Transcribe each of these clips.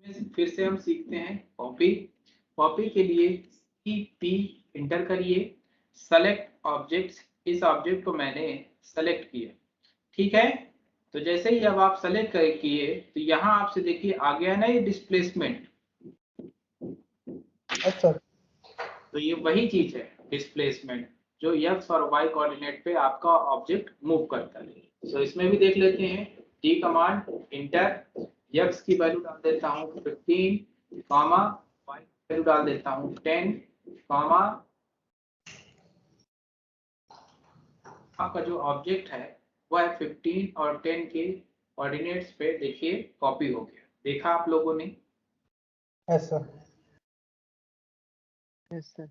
फिर से हम सीखते हैं कॉपी। कॉपी के लिए CP इंटर करिए, सेलेक्ट ऑब्जेक्ट्स, इस ऑब्जेक्ट को मैंने सेलेक्ट किया, ठीक है। तो जैसे ही अब आप सेलेक्ट किए तो यहाँ आपसे देखिए आ गया ना ये डिस्प्लेसमेंट। अच्छा, तो ये वही चीज है डिस्प्लेसमेंट, जो x और y कोऑर्डिनेट पे आपका ऑब्जेक्ट मूव करता है। सो इसमें भी देख लेते हैं, डी कमांड इंटर, x की वैल्यू डाल देता हूँ 15, कॉमा y की वैल्यू डाल देता हूँ 10, कॉमा आपका जो ऑब्जेक्ट है वो है 15 और 10 के कोऑर्डिनेट्स पे देखिए कॉपी हो गया। देखा आप लोगों ने? ऐसा। Yes sir.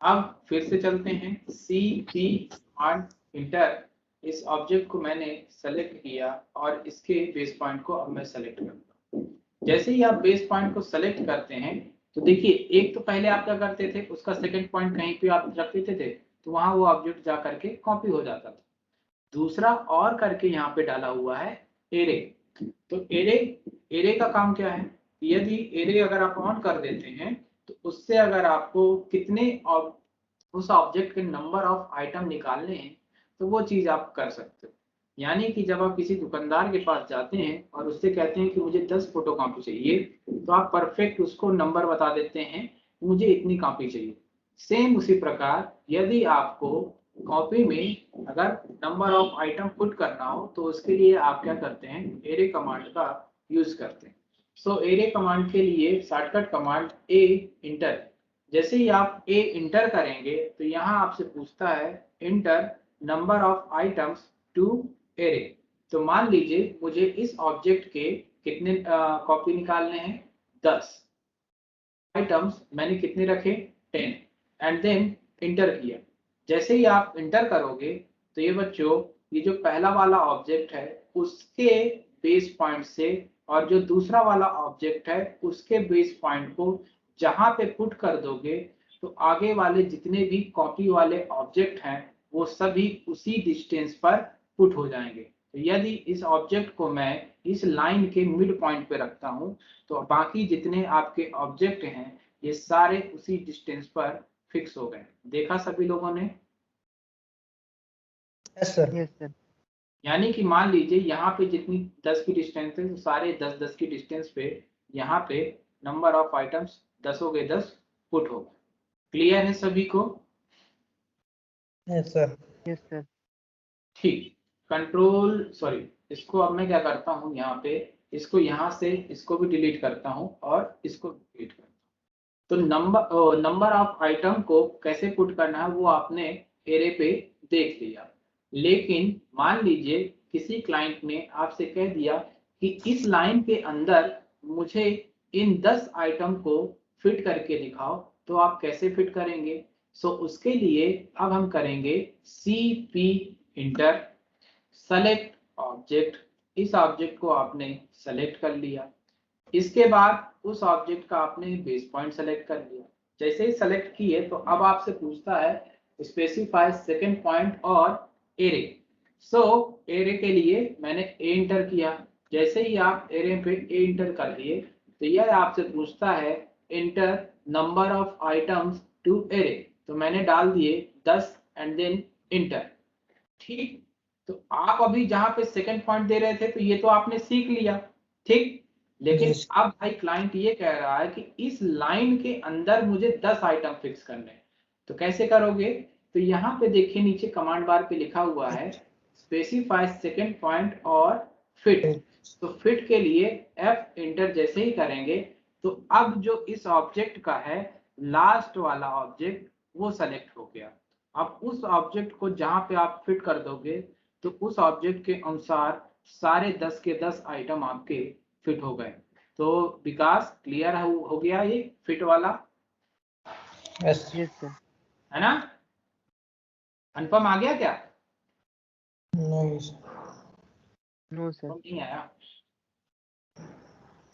अब फिर से चलते हैं, CP कमांड इंटर, इस ऑब्जेक्ट को मैंने सेलेक्ट किया और इसके बेस पॉइंट को अब मैं सेलेक्ट करता हूँ। जैसे ही आप बेस पॉइंट को सेलेक्ट करते हैं तो देखिए एक तो पहले आप क्या करते थे, उसका सेकंड पॉइंट कहीं पे आप रख देते थे तो वहां वो ऑब्जेक्ट जा करके कॉपी हो जाता था। दूसरा और करके यहाँ पे डाला हुआ है एरे। तो एरे का काम क्या है, यदि एरे अगर आप ऑन कर देते हैं तो उससे अगर आपको कितने उस ऑब्जेक्ट के नंबर ऑफ आइटम निकालने हैं तो वो चीज आप कर सकते हो। यानी कि जब आप किसी दुकानदार के पास जाते हैं और उससे कहते हैं कि मुझे 10 फोटोकॉपी चाहिए, तो आप परफेक्ट उसको नंबर बता देते हैं, मुझे इतनी कॉपी चाहिए। सेम उसी प्रकार यदि आपको कॉपी में अगर नंबर ऑफ आइटम पुट करना हो तो उसके लिए आप क्या करते हैं, एरे कमांड का यूज करते हैं। सो एरे कमांड के लिए शॉर्टकट कमांड ए इंटर। जैसे ही आप ए इंटर करेंगे तो यहाँ आपसे पूछता है enter number of items to array. तो मान लीजिए मुझे इस ऑब्जेक्ट के कितने कॉपी निकालने हैं, 10 आइटम्स मैंने कितने रखे, 10, एंड देन इंटर किया। जैसे ही आप इंटर करोगे तो ये बच्चों, ये जो पहला वाला ऑब्जेक्ट है उसके बेस पॉइंट से और जो दूसरा वाला ऑब्जेक्ट है उसके बेस पॉइंट को जहां पे पुट कर दोगे तो आगे वाले जितने भी कॉपी वाले ऑब्जेक्ट हैं वो सभी उसी डिस्टेंस पर पुट हो जाएंगे। तो यदि इस ऑब्जेक्ट को मैं इस लाइन के मिड पॉइंट पे रखता हूं तो बाकी जितने आपके ऑब्जेक्ट हैं ये सारे उसी डिस्टेंस पर फिक्स हो गए। देखा सभी लोगों ने? Yes sir. Yes sir. यानी कि मान लीजिए यहाँ पे जितनी 10 की डिस्टेंस है तो सारे 10-10 की डिस्टेंस पे यहाँ पे नंबर ऑफ आइटम्स 10 हो गए, 10 पुट हो गए। क्लियर है सभी को? Yes sir. Yes sir. ठीक, कंट्रोल सॉरी, इसको अब मैं क्या करता हूँ, यहाँ पे इसको यहाँ से इसको भी डिलीट करता हूँ और इसको डिलीट करता हूँ। तो नंबर ऑफ आइटम को कैसे पुट करना है वो आपने एरे पे देख लिया। लेकिन मान लीजिए किसी क्लाइंट ने आपसे कह दिया कि इस लाइन के अंदर मुझे इन 10 आइटम को फिट करके दिखाओ, तो आप कैसे फिट करेंगे? सो उसके लिए अब हम करेंगे CP इंटर, सेलेक्ट ऑब्जेक्ट, इस ऑब्जेक्ट को आपने सेलेक्ट कर लिया। इसके बाद उस ऑब्जेक्ट का आपने बेस पॉइंट सेलेक्ट कर लिया। जैसे ही सेलेक्ट किए तो अब आपसे पूछता है स्पेसिफाई सेकंड पॉइंट और एरे। सो एरे के लिए मैंने ए इंटर किया। जैसे ही आप एरे पे ए इंटर कर दिए तो यह आपसे पूछता है enter number of items to array. तो मैंने डाल दिए 10 एंड देन इंटर। ठीक, तो आप अभी जहां पे सेकंड पॉइंट दे रहे थे तो ये तो आपने सीख लिया, ठीक। लेकिन Yes. अब भाई क्लाइंट ये कह रहा है कि इस लाइन के अंदर मुझे 10 आइटम फिक्स करने हैं, तो कैसे करोगे? तो यहाँ पे देखिए नीचे कमांड बार पे लिखा हुआ है स्पेसिफाई सेकंड पॉइंट और फिट। तो फिट के लिए F इंटर जैसे ही करेंगे तो अब जो इस ऑब्जेक्ट का है लास्ट वाला ऑब्जेक्ट वो सेलेक्ट हो गया। अब उस ऑब्जेक्ट को जहां पे आप फिट कर दोगे तो उस ऑब्जेक्ट के अनुसार सारे 10 के 10 आइटम आपके फिट हो गए। तो विकास क्लियर हो गया ये फिट वाला? Yes yes sir. है ना? अनुपम आ गया क्या? नहीं नो सर। नहीं आया?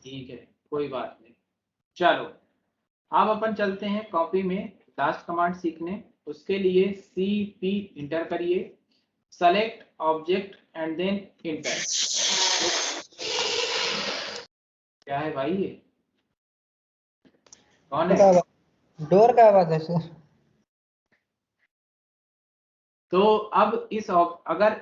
ठीक है, कोई बात नहीं। चलो अब अपन चलते हैं कॉपी में लास्ट कमांड सीखने। उसके लिए CP इंटर करिए, select object and then enter. क्या है भाई ये? कौन है? डोर का आवाज है सर। तो अब अगर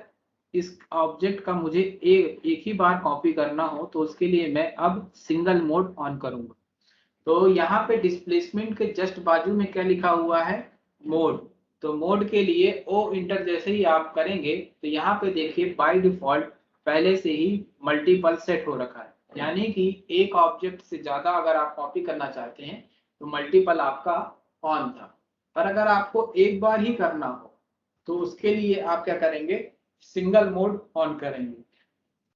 इस ऑब्जेक्ट का मुझे एक ही बार कॉपी करना हो तो उसके लिए मैं अब सिंगल मोड ऑन करूंगा। तो यहाँ पे डिस्प्लेसमेंट के जस्ट बाजू में क्या लिखा हुआ है? मोड। तो मोड के लिए ओ इंटर जैसे ही आप करेंगे तो यहाँ पे देखिए बाय डिफॉल्ट पहले से ही मल्टीपल सेट हो रखा है, यानी कि एक ऑब्जेक्ट से ज्यादा अगर आप कॉपी करना चाहते हैं तो मल्टीपल आपका ऑन था। पर अगर आपको एक बार ही करना हो तो उसके लिए आप क्या करेंगे? सिंगल मोड ऑन करेंगे।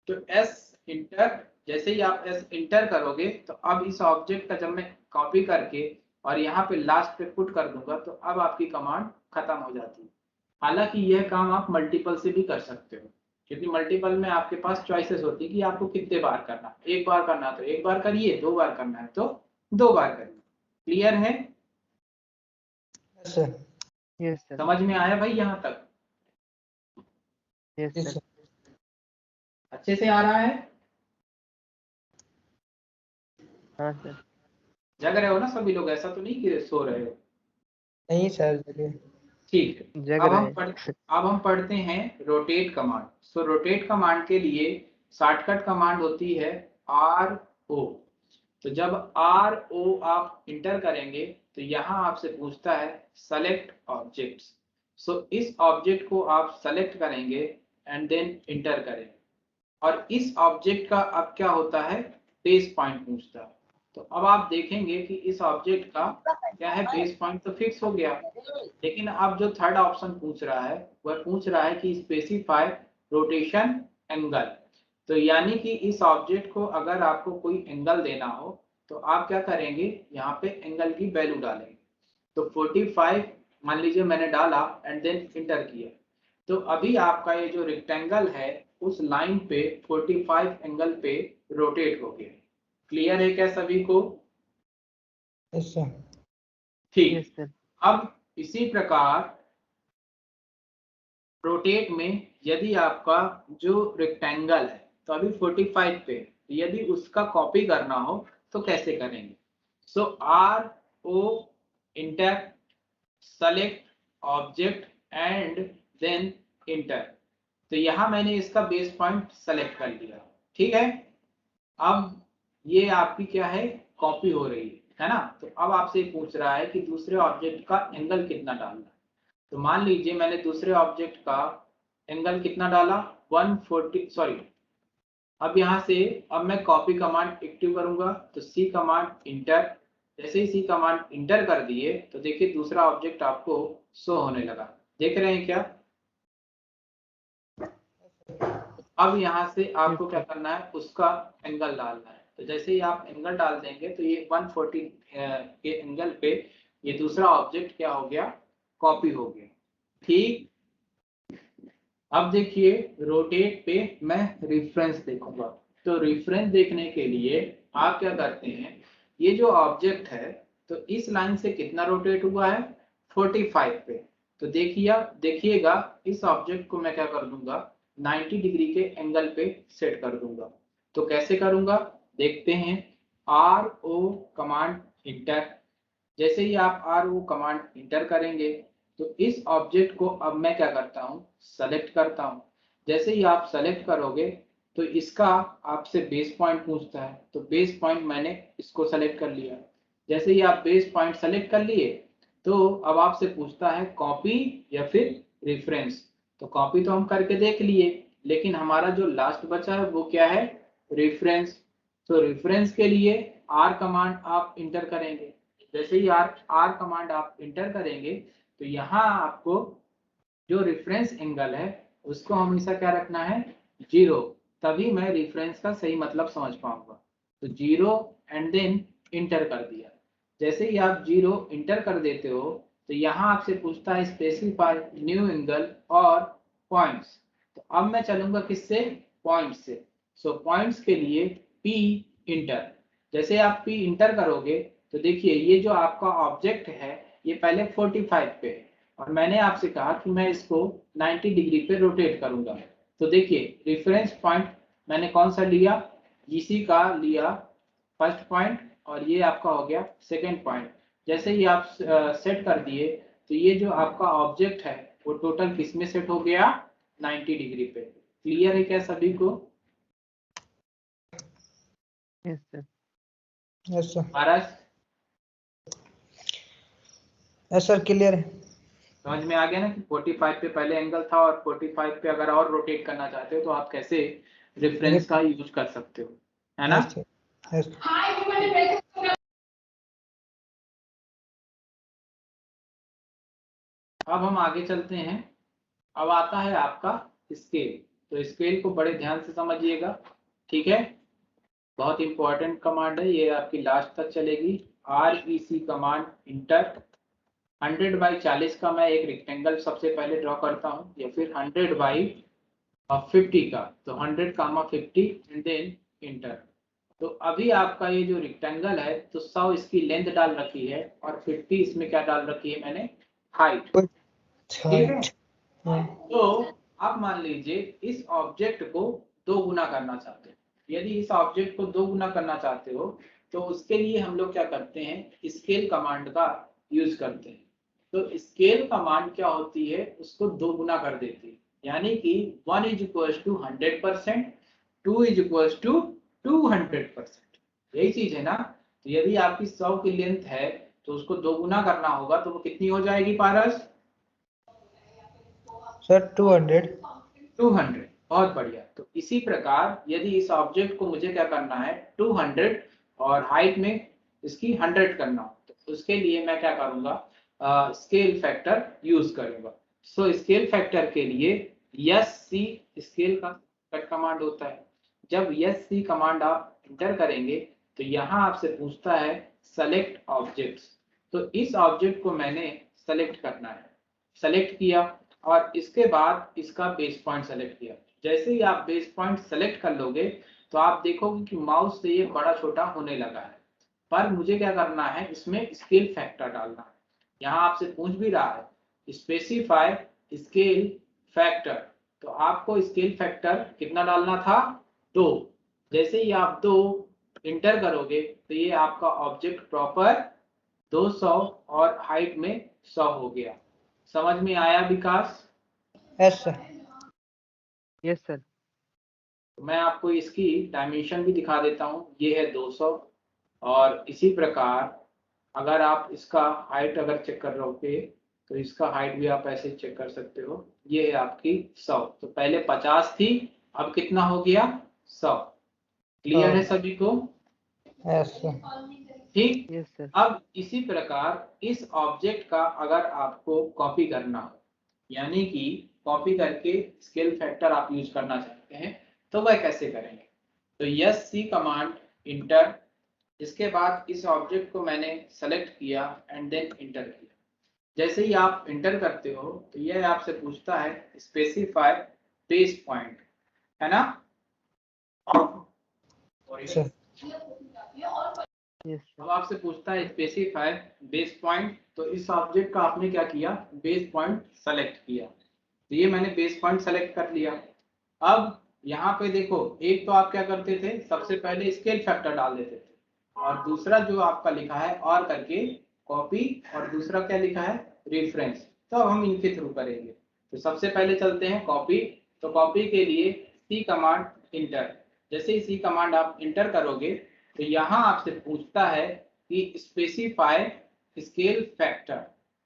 तो एस इंटर, जैसे ही आप एस इंटर करोगे तो अब इस ऑब्जेक्ट का जब मैं कॉपी करके और यहाँ पे लास्ट पे पुट कर दूंगा तो अब आपकी कमांड खत्म हो जाती है। हालांकि यह काम आप मल्टीपल से भी कर सकते हो, क्योंकि मल्टीपल में आपके पास चॉइसेस होती है कि आपको कितने बार करना है। एक बार करना है तो एक बार करिए, दो बार करना है तो दो बार करिए। क्लियर है? सर। Yes sir. समझ में आया भाई यहाँ तक? Yes yes sir. सर। अच्छे से आ रहा है? हाँ सर। जग रहे हो ना सभी लोग? ऐसा तो नहीं कि सो रहे हो? नहीं सर जगह। ठीक है। जग अब रहे। अब हम पढ़ते हैं रोटेट कमांड। सो रोटेट कमांड के लिए शॉर्टकट कमांड होती है RO। तो जब RO आप इंटर करेंगे तो यहाँ आपसे पूछता है सेलेक्ट ऑब्जेक्ट्स। सो इस ऑब्जेक्ट को आप सेलेक्ट करेंगे एंड देन इंटर करेंगे। और इस ऑब्जेक्ट का अब क्या होता है? बेस पॉइंट पूछता है। तो अब आप देखेंगे कि इस ऑब्जेक्ट का क्या है? बेस पॉइंट तो फिक्स हो गया, लेकिन अब जो थर्ड ऑप्शन पूछ रहा है वह पूछ रहा है कि स्पेसिफाई रोटेशन एंगल। तो यानी कि इस ऑब्जेक्ट को अगर आपको कोई एंगल देना हो तो आप क्या करेंगे? यहाँ पे एंगल की वैल्यू डालेंगे। तो 45 मान लीजिए मैंने डाला एंड देन इंटर किया। तो अभी आपका ये जो रेक्टेंगल है उस लाइन पे 45 एंगल पे रोटेट हो गया। क्लियर है क्या सभी को? Yes sir. ठीक। Yes sir. अब इसी प्रकार रोटेट में यदि आपका जो रेक्टेंगल है तो अभी 45 पे, यदि उसका कॉपी करना हो तो कैसे करेंगे? So RO enter select object and then enter. तो यहां मैंने इसका बेस पॉइंट सेलेक्ट कर लिया। ठीक है। अब ये आपकी क्या है? कॉपी हो रही है ना? तो अब आपसे पूछ रहा है कि दूसरे ऑब्जेक्ट का एंगल कितना डालना है। तो मान लीजिए मैंने दूसरे ऑब्जेक्ट का एंगल कितना डाला? 140, सॉरी। अब यहाँ से अब मैं कॉपी कमांड एक्टिव करूंगा तो सी कमांड इंटर। जैसे ही सी कमांड इंटर कर दिए तो देखिए दूसरा ऑब्जेक्ट आपको शो होने लगा। देख रहे हैं क्या? अब यहाँ से आपको क्या करना है? उसका एंगल डालना है। तो जैसे ही आप एंगल डाल देंगे तो ये 140 के एंगल पे ये दूसरा ऑब्जेक्ट क्या हो गया? कॉपी हो गया। ठीक। अब देखिए रोटेट पे मैं रेफरेंस देखूंगा। तो रेफरेंस देखने के लिए आप क्या करते हैं? ये जो ऑब्जेक्ट है तो इस लाइन से कितना रोटेट हुआ है? 45 पे। तो देखिएगा इस ऑब्जेक्ट को मैं क्या कर दूंगा? 90 डिग्री के एंगल पे सेट कर दूंगा। तो कैसे करूंगा देखते हैं। RO command inter. जैसे ही आप RO कमांड इंटर करेंगे तो इस ऑब्जेक्ट को अब मैं क्या करता हूँ? सेलेक्ट करता हूँ। जैसे ही आप सेलेक्ट करोगे तो इसका आपसे बेस पॉइंट पूछता है। तो बेस पॉइंट मैंने इसको सेलेक्ट कर लिया। जैसे ही आप बेस पॉइंट सेलेक्ट कर लिए तो अब आपसे पूछता है कॉपी या फिर रेफरेंस। तो कॉपी तो हम करके देख लिए, लेकिन हमारा जो लास्ट बचा है वो क्या है? रेफरेंस। तो रेफरेंस के लिए R कमांड आप इंटर करेंगे। जैसे ही R कमांड आप इंटर करेंगे तो यहाँ आपको जो रेफरेंस एंगल है उसको हमेशा क्या रखना है? 0। तभी मैं रेफरेंस का सही मतलब समझ पाऊंगा। तो 0 एंड देन इंटर कर दिया। जैसे ही आप 0 इंटर कर देते हो तो यहाँ आपसे पूछता है स्पेसिफाई न्यू एंगल और पॉइंट्स। तो अब मैं चलूंगा किससे? पॉइंट्स से। सो पॉइंट्स के लिए P इंटर। जैसे आप P इंटर करोगे तो देखिए ये जो आपका ऑब्जेक्ट है ये पहले 45 पे है और मैंने आपसे कहा कि मैं इसको 90 डिग्री पे रोटेट करूंगा। तो देखिए रेफरेंस पॉइंट मैंने कौन सा लिया? GC का लिया फर्स्ट पॉइंट और ये आपका हो गया सेकंड पॉइंट। जैसे ही आप सेट कर दिए तो ये जो आपका ऑब्जेक्ट है वो टोटल किस में सेट हो गया, 90 डिग्री पे। क्लियर है क्या सभी को? Yes sir. Yes sir. Paras yes sir, clear है। समझ में आ गया ना कि 45 पे पहले एंगल था और 45 पे अगर और रोटेट करना चाहते हो तो आप कैसे रेफरेंस का यूज कर सकते हो, है ना? Yes sir. यस। अब हम आगे चलते हैं। अब आता है आपका स्केल। तो स्केल को बड़े ध्यान से समझिएगा, ठीक है? बहुत इंपॉर्टेंट कमांड है ये, आपकी लास्ट तक चलेगी। REC कमांड इंटर 100/40 का मैं एक रेक्टेंगल सबसे पहले ड्रॉ करता हूँ, या फिर 100/50 का, तो 100, 50 एंड देन इंटर। तो अभी आपका ये जो रेक्टेंगल है तो 100 इसकी लेंथ डाल रखी है और 50 इसमें क्या डाल रखी है मैंने, हाइट। ठीक है, तो आप मान लीजिए इस ऑब्जेक्ट को 2 गुना करना चाहते हैं। यदि इस ऑब्जेक्ट को 2 गुना करना चाहते हो तो उसके लिए हम लोग क्या करते हैं, स्केल कमांड का यूज करते हैं। तो स्केल कमांड क्या होती है, उसको 2 गुना कर देती है, यानी कि 1 = 100%, 2 = 200%। यही चीज है ना? तो यदि आपकी 100 की लेंथ है तो उसको 2 गुना करना होगा, तो वो कितनी हो जाएगी पारस? सर 200। 200। बहुत बढ़िया। तो इसी प्रकार यदि इस ऑब्जेक्ट को मुझे क्या करना है, 200 और हाइट में इसकी 100 करना हो, तो उसके लिए मैं क्या करूंगा, स्केल फैक्टर यूज करूंगा। सो स्केल फैक्टर के लिए SC स्केल का कमांड होता है। जब SC कमांड आप इंटर करेंगे तो यहाँ आपसे पूछता है सेलेक्ट ऑब्जेक्ट्स। तो इस ऑब्जेक्ट को मैंने सेलेक्ट करना है, सेलेक्ट किया और इसके बाद इसका बेस पॉइंट सेलेक्ट किया। जैसे ही आप बेस पॉइंट सेलेक्ट कर लोगे तो आप देखोगे कि माउस से ये बड़ा छोटा होने लगा है, पर मुझे क्या करना है, इसमें स्केल फैक्टर डालना है। यहाँ आपसे पूछ भी रहा है स्पेसिफाई स्केल फैक्टर, तो आपको स्केल फैक्टर कितना डालना था, 2। जैसे ही आप 2 इंटर करोगे तो ये आपका ऑब्जेक्ट प्रॉपर 200 और हाइट में 100 हो गया। समझ में आया Vikas? Yes sir. Yes sir. मैं आपको इसकी डायमेंशन भी दिखा देता हूँ। ये है 200 और इसी प्रकार अगर आप इसका हाइट अगर चेक कर रहोगे तो इसका हाइट भी आप ऐसे चेक कर सकते हो। ये है आपकी 100, तो पहले 50 थी, अब कितना हो गया, 100। क्लियर है सभी को? Yes sir. ठीक। Yes sir. अब इसी प्रकार इस ऑब्जेक्ट का अगर आपको कॉपी करना हो, यानी कि कॉपी करके स्केल फैक्टर आप यूज करना चाहते हैं, तो वह कैसे करेंगे? तो SC कमांड इंटर, इसके बाद इस ऑब्जेक्ट को मैंने सेलेक्ट किया एंड देन इंटर किया। जैसे ही आप इंटर करते हो तो यह आपसे पूछता है स्पेसिफाई बेस पॉइंट, है ना? सर। यस अब सर। आपसे पूछता है स्पेसिफाई बेस पॉइंट, तो इस ऑब्जेक्ट का आपने क्या किया, बेस पॉइंट सेलेक्ट किया। तो ये मैंने बेस पॉइंट सेलेक्ट कर लिया। अब यहाँ पे देखो, एक तो आप क्या करते थे, सबसे पहले स्केल फैक्टर डाल देते थे, और दूसरा जो आपका लिखा है और करके कॉपी, और दूसरा क्या लिखा है, रेफरेंस। तो अब हम इनके थ्रू करेंगे। तो सबसे पहले चलते हैं कॉपी। तो कॉपी के लिए C कमांड इंटर। जैसे ही C कमांड आप इंटर करोगे तो यहाँ आपसे पूछता है कि स्पेसिफाई स्केल फैक्टर।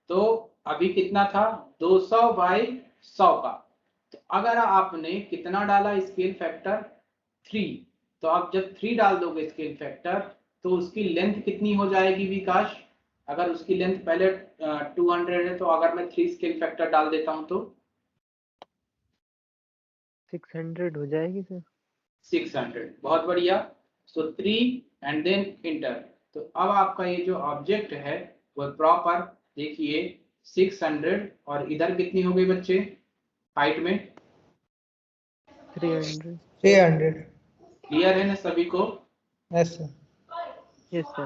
तो अभी कितना था, 200/100 का। तो अगर आपने कितना डाला स्केल फैक्टर, 3, तो आप जब 3 डाल दोगे स्केल फैक्टर तो उसकी लेंथ कितनी हो जाएगी विकास? अगर उसकी लेंथ पहले 200 है तो अगर मैं 3 स्केल फैक्टर डाल देता हूं तो 600 हो जाएगी सर। 600। बहुत बढ़िया। सो 3 एंड देन इंटर। तो अब आपका ये जो ऑब्जेक्ट है वो प्रॉपर देखिए 600, और इधर कितनी हो गई बच्चे हाइट में, 300। 300। क्लियर है ना सभी को? Yes sir. Yes sir.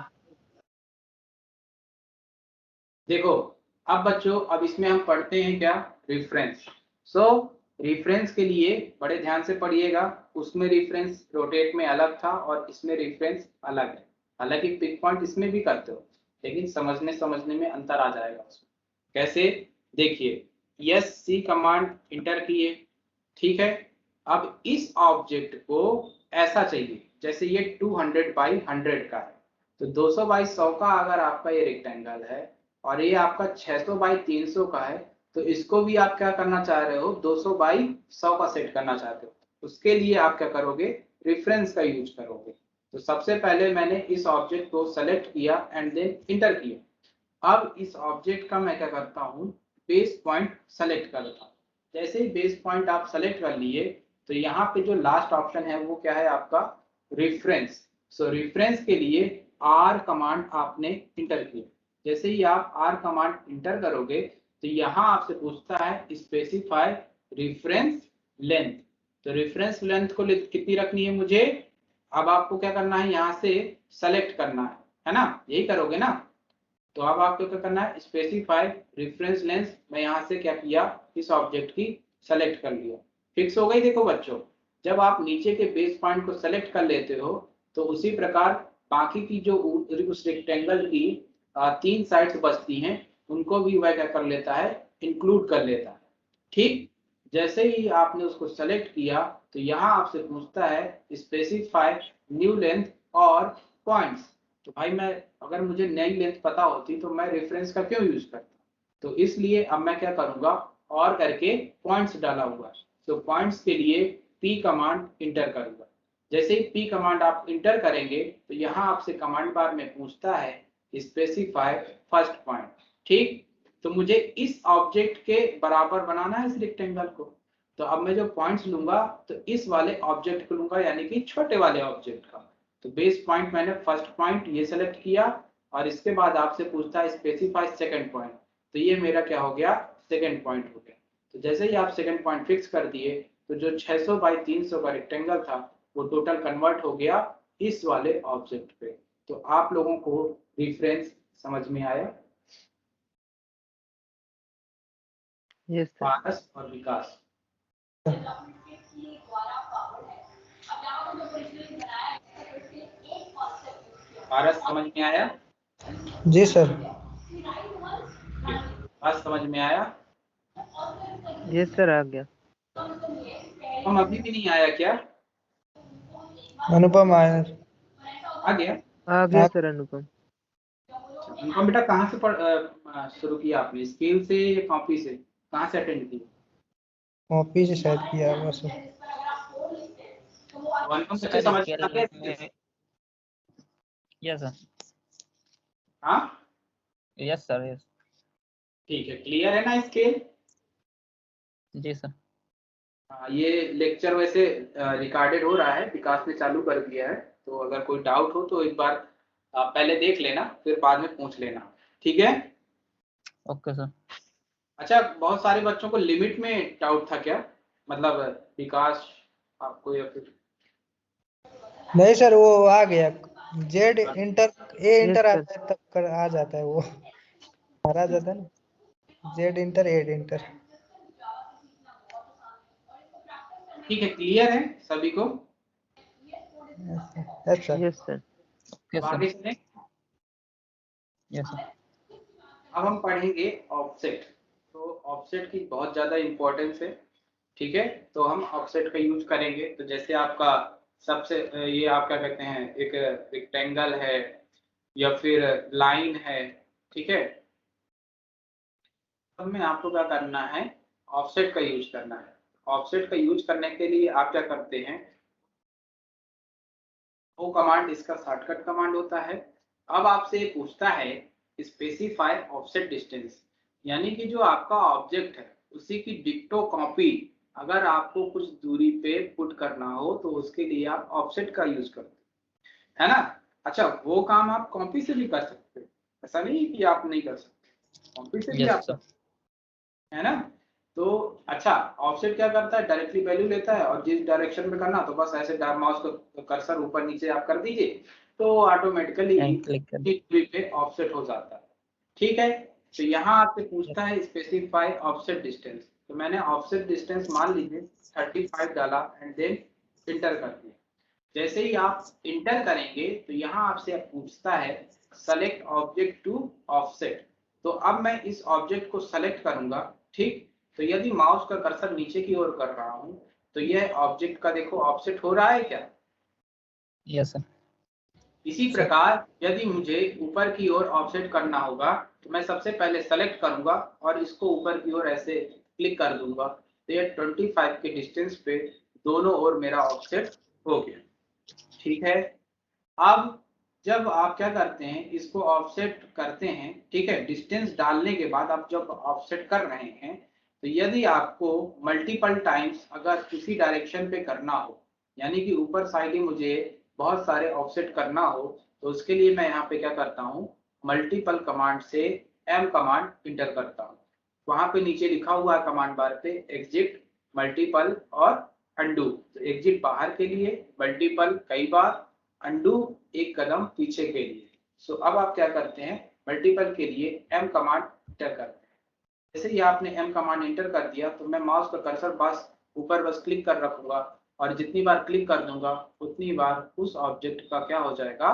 देखो अब बच्चों, अब इसमें हम पढ़ते हैं क्या, रेफरेंस। सो रेफरेंस के लिए बड़े ध्यान से पढ़िएगा। उसमें रेफरेंस रोटेट में अलग था और इसमें रेफरेंस अलग है। हालांकि पिक पॉइंट इसमें भी करते हो, लेकिन समझने में अंतर आ जाएगा उसमें। कैसे, देखिए यस सी कमांड इंटर किए, ठीक है। अब इस ऑब्जेक्ट को ऐसा चाहिए जैसे ये 200 बाई 100 का है, तो 200 बाई 100 का अगर आपका ये रेक्टेंगल है और ये आपका 600 बाई 300 का है, तो इसको भी आप क्या करना चाह रहे हो, 200 बाई 100 का सेट करना चाहते हो। उसके लिए आप क्या करोगे, रेफरेंस का यूज करोगे। तो सबसे पहले मैंने इस ऑब्जेक्ट को सेलेक्ट किया एंड देन इंटर किया। अब इस ऑब्जेक्ट का मैं क्या करता हूँ, बेस पॉइंट सेलेक्ट करता हूँ। जैसे ही बेस पॉइंट आप सेलेक्ट कर लिए, तो यहाँ पे जो लास्ट ऑप्शन है वो क्या है आपका, रेफरेंस। सो रेफरेंस के लिए आर कमांड आपने इंटर किया। जैसे ही आप आर कमांड इंटर करोगे, तो यहाँ आपसे पूछता है स्पेसिफाई रेफरेंस लेंथ। तो रेफरेंस लेंथ को कितनी रखनी है मुझे, अब आपको क्या करना है, यहाँ से सेलेक्ट करना है ना, यही करोगे ना। तो अब आपको क्या करना है, स्पेसिफाई रेफरेंस लेंथ, मैं यहाँ से क्या किया, इस ऑब्जेक्ट की सेलेक्ट कर लिया, फिक्स हो गई। देखो बच्चों, जब आप नीचे के बेस पॉइंट को सेलेक्ट कर लेते हो, तो उसी प्रकार बाकी की जो उस रेक्टेंगल की 3 साइड्स बचती हैं, उनको भी वह क्या कर लेता है, इंक्लूड कर लेता है। ठीक, जैसे ही आपने उसको सेलेक्ट किया, तो यहाँ आपसे पूछता है स्पेसिफाई न्यू लेंथ और पॉइंट्स। तो भाई मैं, अगर मुझे नई लेंथ पता होती तो मैं रेफरेंस का क्यों यूज करता, तो इसलिए अब मैं क्या करूंगा, और करके पॉइंट्स डाला हुआ है, तो पॉइंट्स के लिए पी कमांड इंटर करूंगा। जैसे ही पी कमांड आप इंटर करेंगे, तो यहाँ आपसे कमांड बार में पूछता है स्पेसिफाई फर्स्ट पॉइंट। ठीक, तो मुझे इस ऑब्जेक्ट के बराबर बनाना है इस रेक्टेंगल को। तो अब मैं जो पॉइंट्स लूंगा, तो इस वाले ऑब्जेक्ट को लूंगा, यानी कि छोटे वाले ऑब्जेक्ट का। तो बेस पॉइंट मैंने फर्स्ट पॉइंट ये सेलेक्ट किया, और इसके बाद आपसे पूछता है स्पेसिफाई सेकंड पॉइंट। तो ये मेरा क्या हो गया, सेकंड पॉइंट हो गया। तो जैसे ही आप सेकंड पॉइंट फिक्स कर दिए, तो जो 600 बाई 300 का रेक्टेंगल था, वो टोटल कन्वर्ट हो गया इस वाले ऑब्जेक्ट पे। तो आप लोगों को रेफरेंस समझ में आया। Yes sir. पारस और विकास, पारस समझ में आया, जी सर। बात समझ में आया। यस सर, आ गया। हम अभी भी नहीं आया क्या, अनुपम आया। आ गया। आ गया सर अनुपम। अनुपम बेटा कहाँ से शुरू किया आपने, स्केल से या कॉपी से, कहाँ से अटेंड किया। कॉपी से शायद किया होगा सर। अनुपम बच्चे समझ में आ गया। Yes sir. हाँ यस सर। यस। ठीक है, क्लियर है ना स्केल। जी सर। ये लेक्चर वैसे रिकॉर्डेड हो रहा है, विकास ने चालू कर दिया है, तो अगर कोई डाउट हो तो एक बार पहले देख लेना, फिर बाद में पूछ लेना, ठीक है। Okay sir. अच्छा, बहुत सारे बच्चों को लिमिट में डाउट था क्या, मतलब विकास आपको या फिर, नहीं सर, वो आ गया। जेड इंटर, ए यस इंटर सर। आता है तब कर आ जाता है वो, आ जाता है ना, जेड इंटर एड इंटर। ठीक है, क्लियर है सभी को। Yes sir. Yes sir. Okay अब सर। आगे चलें। Yes sir. अब हम पढ़ेंगे ऑफसेट। तो ऑफसेट की बहुत ज़्यादा इम्पोर्टेंस है, ठीक है। तो हम ऑफसेट का यूज करेंगे। तो जैसे आपका सबसे ये आप क्या कहते हैं, एक रेक्टेंगल है या फिर लाइन है, ठीक है। अब में आपको क्या करना है, ऑफसेट का यूज करना है। ऑफसेट का यूज करने के लिए आप क्या करते हैं, वो कमांड इसका शॉर्टकट कमांड होता है। अब आपसे ये पूछता है स्पेसिफाई ऑफसेट डिस्टेंस, यानी कि जो आपका ऑब्जेक्ट है उसी की डिक्टो कॉपी अगर आपको कुछ दूरी पे पुट करना हो, तो उसके लिए आप ऑफसेट का यूज करते हैं, है ना। अच्छा, वो काम आप कॉपी से भी कर सकते हैं, ऐसा नहीं कि आप नहीं कर सकते, कॉपी से भी यस आप सर। है ना। तो अच्छा, ऑफसेट क्या करता है, डायरेक्टली वैल्यू लेता है, और जिस डायरेक्शन में करना, तो बस ऐसे माउस को कर्सर ऊपर नीचे आप कर दीजिए, तो ऑटोमेटिकली एंड क्लिक कर। ठीक पे ऑफसेट हो जाता है, ठीक है। तो यहाँ आपसे पूछता है स्पेसिफाई ऑफसेट डिस्टेंस। तो मैंने ऑफसेट डिस्टेंस मान लीजिए 35 डाला एंड देन इंटर कर दिया। जैसे ही आप इंटर करेंगे तो यहाँ आपसे पूछता है सेलेक्ट ऑब्जेक्ट टू ऑफसेट। तो अब मैं इस ऑब्जेक्ट को सेलेक्ट करूंगा, ठीक। तो यदि माउस का कर्सर नीचे की ओर कर रहा हूं तो यह ऑब्जेक्ट का देखो ऑफसेट हो रहा है क्या? Yes sir. इसी प्रकार यदि मुझे ऊपर की ओर ऑफसेट करना होगा तो मैं सबसे पहले सेलेक्ट करूंगा और इसको ऊपर की ओर ऐसे क्लिक कर दूंगा, तो ये 25 के डिस्टेंस पे दोनों ओर मेरा ऑफसेट हो गया, ठीक है। अब जब आप क्या करते हैं, इसको ऑफसेट करते हैं, ठीक है, डिस्टेंस डालने के बाद आप जब ऑफसेट कर रहे हैं तो यदि आपको मल्टीपल टाइम्स अगर किसी डायरेक्शन पे करना हो, यानी कि ऊपर साइड ही मुझे बहुत सारे ऑफसेट करना हो, तो उसके लिए मैं यहाँ पे क्या करता हूँ, मल्टीपल कमांड से एम कमांड इंटर करता हूँ। वहां पे नीचे लिखा हुआ है कमांड बार पे एग्जिट, मल्टीपल और अंडू। तो एग्जिट बाहर के लिए, मल्टीपल कई बार, अंडू एक कदम पीछे के लिए। सो अब आप क्या करते हैं, मल्टीपल के लिए एम कमांड इंटर करते हैं। जैसे ही आपने एम कमांड इंटर कर दिया तो मैं माउस का कर्सर बस ऊपर बस क्लिक कर रखूंगा और जितनी बार क्लिक कर दूंगा उतनी बार उस ऑब्जेक्ट का क्या हो जाएगा,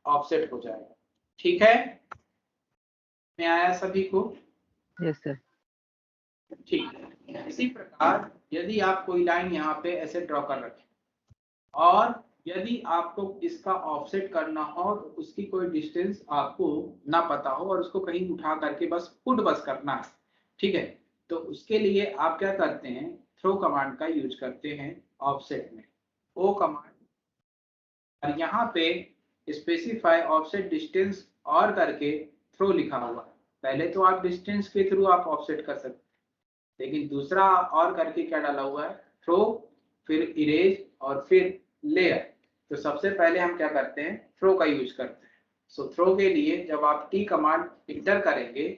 ऑफसेट हो जाएगा, ठीक है। में आया सभी को? Yes sir. ठीक है। इसी प्रकार यदि आप कोई लाइन यहाँ पे ऐसे ड्रॉ कर रखें और यदि आपको इसका ऑफसेट करना हो तो उसकी कोई डिस्टेंस आपको ना पता हो और उसको कहीं उठा करके बस पुट बस करना है, ठीक है, तो उसके लिए आप क्या करते हैं, थ्रो कमांड का यूज करते हैं ऑफसेट में, ओ कमांड, और यहाँ पे स्पेसिफाई ऑफसेट डिस्टेंस और करके थ्रो लिखा हुआ है। पहले तो आप डिस्टेंस के थ्रू आप ऑफसेट कर सकते हैं, लेकिन दूसरा और करके क्या डाला हुआ है, थ्रो, फिर इरेज और फिर लेयर। तो सबसे पहले हम क्या करते हैं, थ्रो का यूज करते हैं। सो थ्रो के लिए जब आप टी कमांड इंटर करेंगे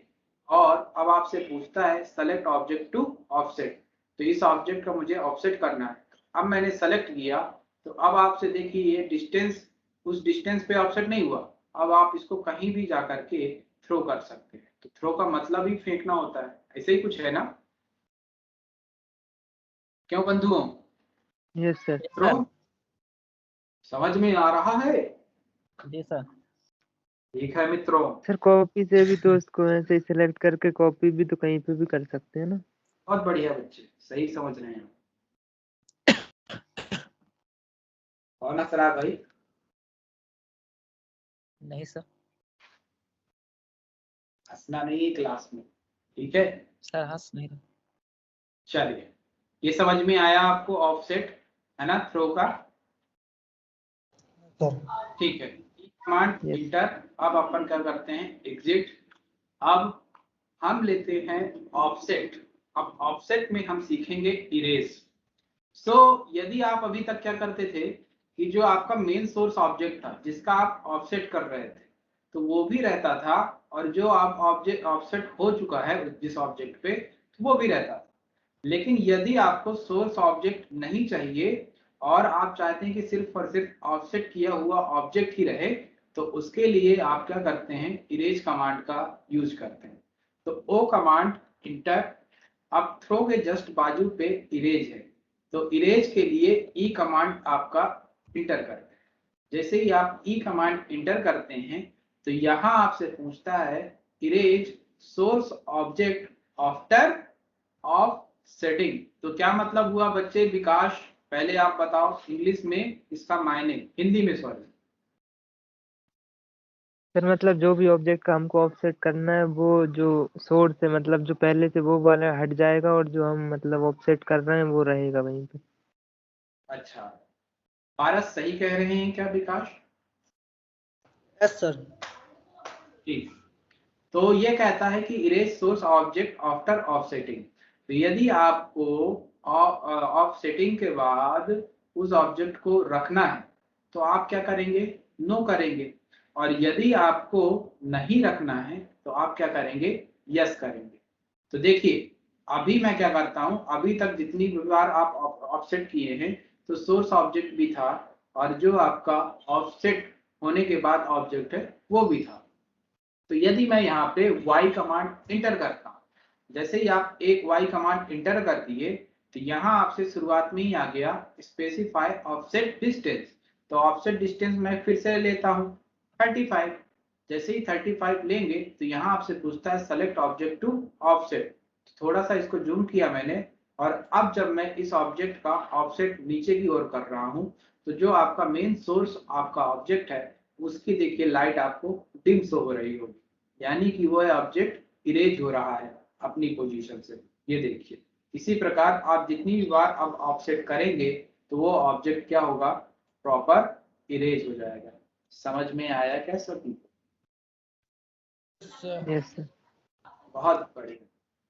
और अब आपसे पूछता है सेलेक्ट ऑब्जेक्ट टू ऑफसेट, तो इस ऑब्जेक्ट का मुझे ऑफसेट करना है। अब मैंने सेलेक्ट किया तो अब आपसे देखिए ये डिस्टेंस उस डिस्टेंस पे ऑफसेट नहीं हुआ, अब आप इसको कहीं भी जा करके थ्रो कर सकते हैं। तो थ्रो का मतलब ही फेंकना होता है, ऐसे ही कुछ है ना, क्यों बंधुओं? Yes sir. थ्रो समझ में आ रहा है? जी सर। ठीक है मित्रों, सर कॉपी से भी तो उसको ऐसे सिलेक्ट करके कॉपी भी तो कहीं पे भी कर सकते हैं ना। बहुत बढ़िया बच्चे, सही समझ रहे हैं। कौन हंस रहा भाई? नहीं सर। हंसना नहीं है क्लास में, ठीक है। सर हंस नहीं रहा। चलिए, ये समझ में आया आपको ऑफसेट, है ना, थ्रो का? ठीक है। Command yes. इंटर, अब अपन क्या करते हैं, एग्जिट। अब हम लेते हैं ऑफसेट। अब ऑफसेट में हम सीखेंगे इरेज। सो यदि आप अभी तक क्या करते थे कि जो आपका मेन सोर्स ऑब्जेक्ट था जिसका आप ऑफसेट कर रहे थे तो वो भी रहता था, और जो आप ऑब्जेक्ट ऑफसेट हो चुका है जिस ऑब्जेक्ट पे तो वो भी रहता था। लेकिन यदि आपको सोर्स ऑब्जेक्ट नहीं चाहिए और आप चाहते हैं कि सिर्फ और सिर्फ ऑफसेट किया हुआ ऑब्जेक्ट ही रहे, तो उसके लिए आप क्या करते हैं, इरेज कमांड का यूज करते हैं। तो ओ कमांड इंटर, अब थ्रो के जस्ट बाजू पे इरेज है, तो इरेज के लिए ई कमांड आपका इंटर करते हैं। जैसे ही आप ई कमांड इंटर करते हैं तो यहां आपसे पूछता है erase source object after of setting. तो क्या मतलब हुआ बच्चे? विकास पहले आप बताओ इंग्लिश में इसका मायने, हिंदी में सॉरी। सर मतलब जो भी ऑब्जेक्ट का हमको ऑफसेट करना है वो जो सोर्स है मतलब जो पहले से वो वाला हट जाएगा और जो हम मतलब ऑफसेट कर रहे हैं वो रहेगा वहीं पे। अच्छा, पारस सही कह रहे हैं क्या विकास? Yes sir. ठीक, तो ये कहता है कि erase source object after offsetting. तो यदि आपको ऑफसेटिंग के बाद उस ऑब्जेक्ट को रखना है तो आप क्या करेंगे, नो करेंगे, और यदि आपको नहीं रखना है तो आप क्या करेंगे, यस करेंगे। तो देखिए अभी मैं क्या करता हूं, अभी तक जितनी बार आप ऑफसेट किए हैं तो सोर्स ऑब्जेक्ट भी था और जो आपका ऑफसेट होने के बाद ऑब्जेक्ट है वो भी था। तो यदि मैं यहाँ पे y कमांड इंटर करता हूँ, जैसे ही आप एक y कमांड इंटर कर दिए तो यहाँ आपसे शुरुआत में ही आ गया स्पेसिफाई ऑफसेट डिस्टेंस। तो ऑफसेट डिस्टेंस मैं फिर से लेता हूँ 35। जैसे ही 35 लेंगे तो यहाँ आपसे पूछता है सेलेक्ट ऑब्जेक्ट टू ऑफसेट। थोड़ा सा इसको जूम किया मैंने, और अब जब मैं इस ऑब्जेक्ट का ऑफसेट नीचे की ओर कर रहा हूँ तो जो आपका मेन सोर्स आपका ऑब्जेक्ट है उसकी देखिए लाइट आपको डिम शो हो रही होगी, यानी कि वो ऑब्जेक्ट इरेज हो रहा है अपनी पोजीशन से। ये देखिए, इसी प्रकार आप जितनी भी बार अब ऑफसेट करेंगे तो वो ऑब्जेक्ट क्या होगा, प्रॉपर इरेज हो जाएगा। समझ में आया क्या सभी? Yes sir. बहुत बढ़िया।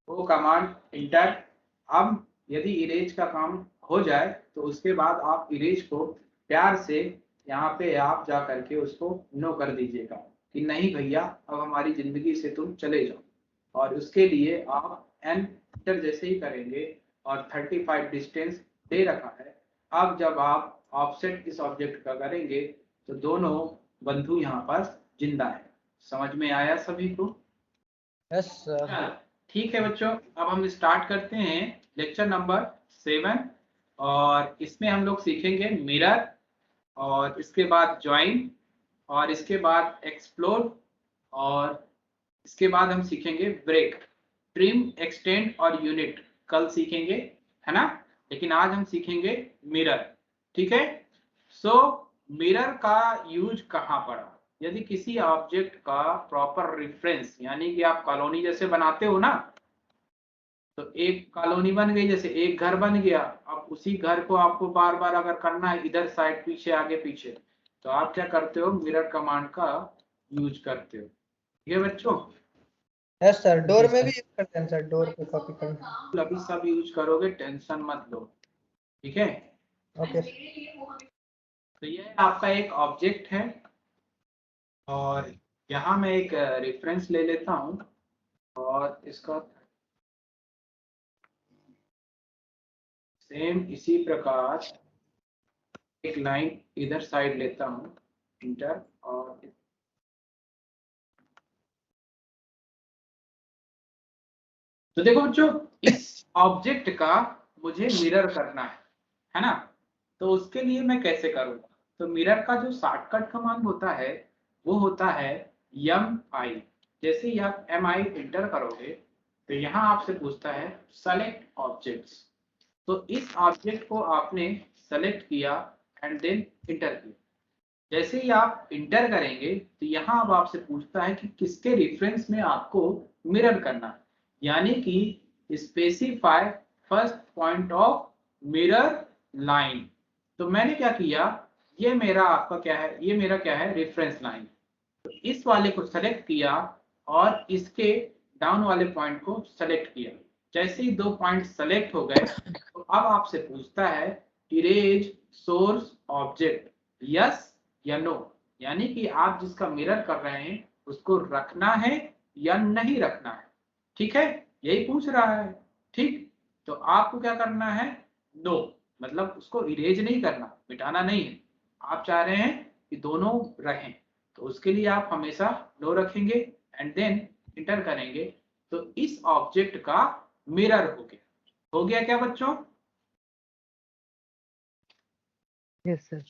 वो कमांड इंटर। अब यदि इरेज का काम हो जाए तो उसके बाद आप इरेज को प्यार से यहाँ पे आप जा करके उसको नो कर दीजिएगा कि नहीं भैया अब हमारी जिंदगी से तुम चले जाओ। और उसके लिए आप एंटर जैसे ही करेंगे और 35 डिस्टेंस दे रखा है, अब जब आप ऑफसेट इस ऑब्जेक्ट का करेंगे तो दोनों बंधु यहाँ पर जिंदा है। समझ में आया सभी को? Yes sir. ठीक है बच्चों, अब हम स्टार्ट करते हैं लेक्चर नंबर 7। और इसमें हम लोग सीखेंगे मिरर, और इसके बाद ज्वाइन, और इसके बाद एक्सप्लोड, और इसके बाद हम सीखेंगे ब्रेक, ट्रिम, एक्सटेंड और यूनिट कल सीखेंगे, है ना। लेकिन आज हम सीखेंगे मिरर। ठीक है। सो मिरर का यूज कहाँ पड़ा? यदि किसी ऑब्जेक्ट का प्रॉपर रेफरेंस, यानी कि आप कॉलोनी जैसे बनाते हो ना, तो एक कॉलोनी बन गई, जैसे एक घर बन गया, अब उसी घर को आपको बार बार अगर करना है इधर साइड पीछे आगे पीछे, तो आप क्या करते हो, मिरर कमांड का यूज करते हो। ठीक है बच्चों? यस सर, डोर में भी यूज करते हैं सर, डोर पे कॉपी करना। अभी सब यूज करोगे, टेंशन मत लो। ठीक है। ओके। तो ये आपका एक ऑब्जेक्ट है, और यहाँ मैं एक रेफरेंस ले लेता हूँ और इसका सेम इसी प्रकार एक लाइन इधर साइड लेता हूँ, इंटर, और तो देखो बच्चों, इस ऑब्जेक्ट का मुझे मिरर करना है ना। तो उसके लिए मैं कैसे करूँगा? तो मिरर का जो शॉर्टकट कमांड होता है वो होता है MI। जैसे ही आप MI इंटर करोगे तो यहाँ आपसे पूछता है सेलेक्ट ऑब्जेक्ट्स। तो इस ऑब्जेक्ट को आपने सेलेक्ट किया एंड देन इंटर किया। जैसे ही आप इंटर करेंगे तो यहाँ अब आपसे पूछता है कि किसके रेफरेंस में आपको मिरर करना है, यानी कि specify first point of mirror line. तो मैंने क्या किया, ये मेरा आपका क्या है, ये मेरा क्या है, रेफरेंस लाइन। तो इस वाले को सेलेक्ट किया और इसके डाउन वाले पॉइंट को सेलेक्ट किया। जैसे ही 2 पॉइंट सेलेक्ट हो गए तो अब आपसे पूछता है इरेज सोर्स ऑब्जेक्ट, यस या नो, यानी कि आप जिसका मिरर कर रहे हैं उसको रखना है या नहीं रखना है। ठीक है, यही पूछ रहा है। ठीक, तो आपको क्या करना है, नो, मतलब उसको इरेज नहीं करना, मिटाना नहीं है, आप चाह रहे हैं कि दोनों रहें, तो उसके लिए आप हमेशा नो रखेंगे एंड देन इंटर करेंगे। तो इस ऑब्जेक्ट का मिरर हो गया। हो गया क्या बच्चों? Yes sir.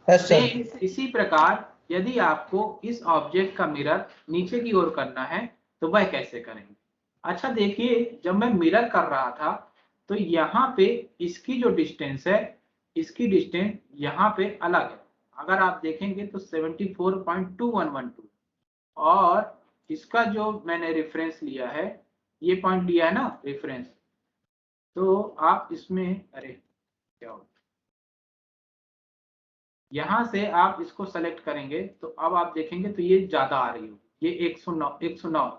Yes sir. Same इसी प्रकार यदि आपको इस ऑब्जेक्ट का मिरर नीचे की ओर करना है तो वह कैसे करेंगे? अच्छा देखिए, जब मैं मिरर कर रहा था तो यहाँ पे इसकी जो डिस्टेंस है, इसकी डिस्टेंस यहाँ पे अलग है। अगर आप देखेंगे तो 74.2112, और इसका जो मैंने रेफरेंस लिया है, ये पॉइंट लिया है ना रेफरेंस, तो आप इसमें, अरे क्या हो, यहाँ से आप इसको सेलेक्ट करेंगे तो अब आप देखेंगे तो ये ज्यादा आ रही हो, ये 109।